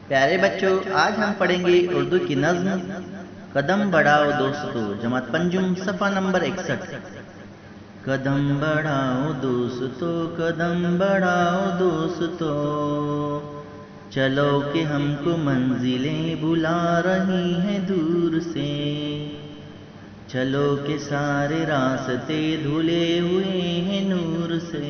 प्यारे बच्चों, आज हम पढ़ेंगे उर्दू की नज्म कदम बढ़ाओ दोस्तों, जमात पंजुम, सफ़ा नंबर 61। कदम बढ़ाओ दोस्तों, कदम बढ़ाओ दोस्तों, चलो कि हमको मंजिलें बुला रही हैं दूर से। चलो के सारे रास्ते धुले हुए हैं नूर से।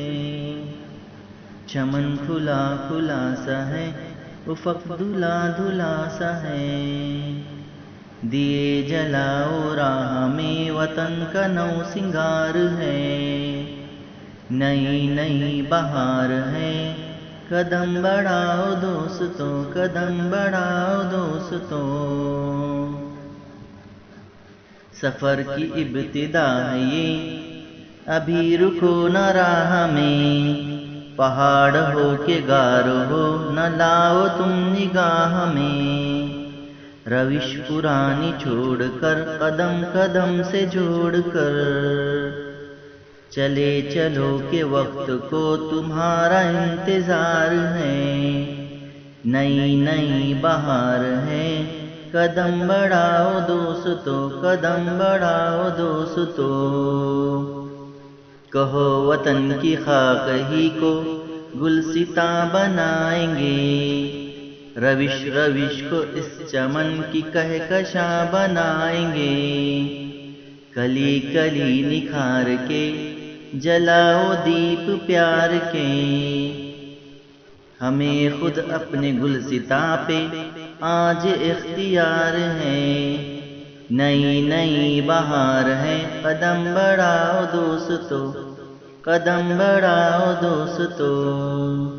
चमन खुला खुला सा है, उफ़क़ धुला धुला सा है। दिए जलाओ राह में, वतन का नौ सिंगार है। नई नई बहार है, कदम बढ़ाओ दोस्तों, कदम बढ़ाओ दोस्तों। सफ़र की इब्तिदा है ये, अभी रुको न राह में। पहाड़ हो के गार हो, न लाओ तुम निगाह में। रविश पुरानी छोड़कर, कदम कदम से जोड़कर, चले चलो के वक्त को तुम्हारा इंतजार है। नई नई बहार है, कदम बढ़ाओ दोस्तों, कदम बढ़ाओ दोस्तों। कहो वतन की खाक ही को गुलसिता बनाएंगे। रविश रविश को इस चमन की कहकशा बनाएंगे। कली कली निखार के जलाओ दीप प्यार के। हमें खुद अपने गुलसिता पे आज इख्तियार है। नई नई बहार है, कदम बढ़ाओ दोस्तों, कदम बढ़ाओ दोस्तों।